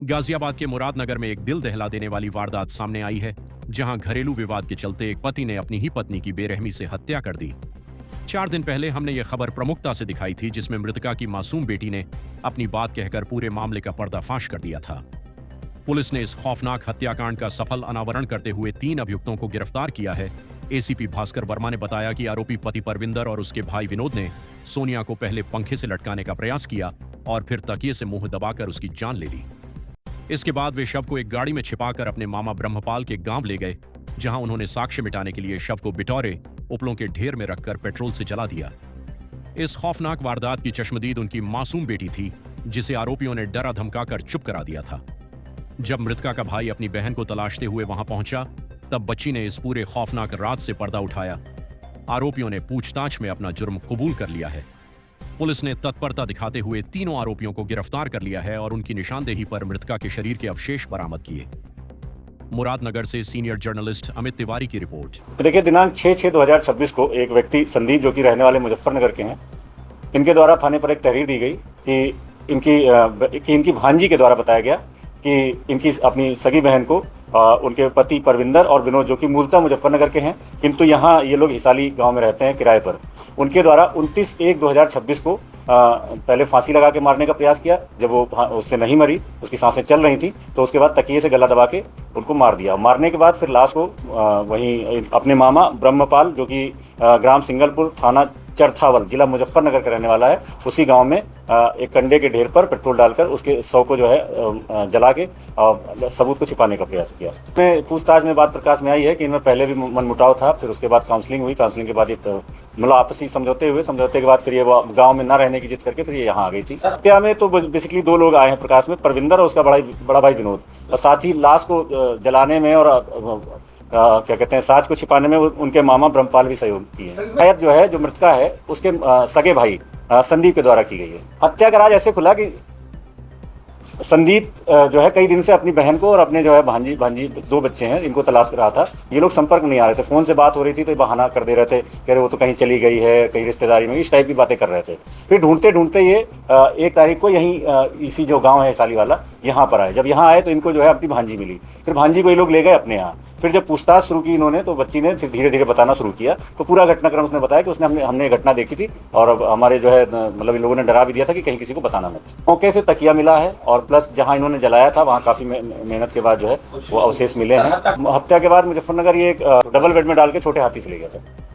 गाजियाबाद के मुरादनगर में एक दिल दहला देने वाली वारदात सामने आई है, जहां घरेलू विवाद के चलते एक पति ने अपनी ही पत्नी की बेरहमी से हत्या कर दी। 4 दिन पहले हमने ये खबर प्रमुखता से दिखाई थी, जिसमें मृतका की मासूम बेटी ने अपनी बात कहकर पूरे मामले का पर्दाफाश कर दिया था। पुलिस ने इस खौफनाक हत्याकांड का सफल अनावरण करते हुए 3 अभियुक्तों को गिरफ्तार किया है। एसीपी भास्कर वर्मा ने बताया कि आरोपी पति परविंदर और उसके भाई विनोद ने सोनिया को पहले पंखे से लटकाने का प्रयास किया और फिर तकिए से मुंह दबाकर उसकी जान ले ली। इसके बाद वे शव को एक गाड़ी में छिपाकर अपने मामा ब्रह्मपाल के गांव ले गए, जहां उन्होंने साक्ष्य मिटाने के लिए शव को बिटौरे उपलों के ढेर में रखकर पेट्रोल से जला दिया। इस खौफनाक वारदात की चश्मदीद उनकी मासूम बेटी थी, जिसे आरोपियों ने डरा धमकाकर चुप करा दिया था। जब मृतका का भाई अपनी बहन को तलाशते हुए वहां पहुंचा, तब बच्ची ने इस पूरे खौफनाक रात से पर्दा उठाया। आरोपियों ने पूछताछ में अपना जुर्म कबूल कर लिया है। पुलिस ने तत्परता दिखाते हुए तीनों आरोपियों को गिरफ्तार कर लिया है और उनकी निशानदेही पर मृतका के शरीर के अवशेष बरामद किए। मुरादनगर से सीनियर जर्नलिस्ट अमित तिवारी की रिपोर्ट। देखिए, दिनांक 6/6/2026 को एक व्यक्ति संदीप, जो कि रहने वाले मुजफ्फरनगर के हैं, इनके द्वारा थाने पर एक तहरीर दी गई कि इनकी भांजी के द्वारा बताया गया कि इनकी अपनी सगी बहन को उनके पति परविंदर और विनोद, जो कि मूलतः मुजफ्फरनगर के हैं किंतु यहाँ ये लोग हिसाली गांव में रहते हैं किराए पर, उनके द्वारा 29/1/2026 को पहले फांसी लगा के मारने का प्रयास किया। जब वो उससे नहीं मरी, उसकी सांसें चल रही थी, तो उसके बाद तकिए से गला दबा के उनको मार दिया। मारने के बाद फिर लाश को वहीं अपने मामा ब्रह्मपाल, जो कि ग्राम सिंगलपुर, थाना चरथावल, जिला मुजफ्फरनगर का रहने वाला है, उसी गांव में एक कंडे के ढेर पर पेट्रोल डालकर उसके शव को जो है जला के सबूत को छिपाने का प्रयास किया। में पूछताछ में बात प्रकाश में आई है कि इनमें पहले भी मनमुटाव था, फिर उसके बाद काउंसलिंग हुई। काउंसलिंग के बाद एक मतलब आपसी समझौते के बाद फिर ये गाँव में न रहने की जिद करके फिर ये यहाँ आ गई थी। हत्या में तो बेसिकली 2 लोग आए हैं प्रकाश में, परविंदर और उसका बड़ा भाई विनोद, और साथ ही लाश को जलाने में और क्या कहते हैं, साज को छिपाने में उनके मामा ब्रह्मपाल भी सहयोग किए। शायद जो मृतका है उसके सगे भाई संदीप के द्वारा की गई है। हत्या का राज ऐसे खुला कि संदीप जो है कई दिन से अपनी बहन को और अपने जो है भांजी 2 बच्चे हैं, इनको तलाश कर रहा था। ये लोग संपर्क में नहीं आ रहे थे, फोन से बात हो रही थी तो बहाना कर दे रहे थे, कह रहे वो तो कहीं चली गई है, कहीं रिश्तेदारी में, इस टाइप की बातें कर रहे थे। फिर ढूंढते ढूंढते ये 1 तारीख को यहीं इसी जो गाँव है साली वाला, यहाँ पर आए। जब यहाँ आए तो इनको जो है अपनी भांजी मिली। फिर भांजी को ये लोग ले गए अपने यहाँ। फिर जब पूछताछ शुरू की इन्होंने, तो बच्ची ने फिर धीरे धीरे बताना शुरू किया। तो पूरा घटनाक्रम उसने बताया कि हमने घटना देखी थी और हमारे जो है मतलब इन लोगों ने डरा भी दिया था कि कहीं किसी को बताना मत। मौके से तकिया मिला है और प्लस जहां इन्होंने जलाया था वहां काफी मेहनत के बाद जो है वो अवशेष मिले हैं। हत्या के बाद मुजफ्फरनगर ये एक डबल बेड में डाल के छोटे हाथी से ले गया था।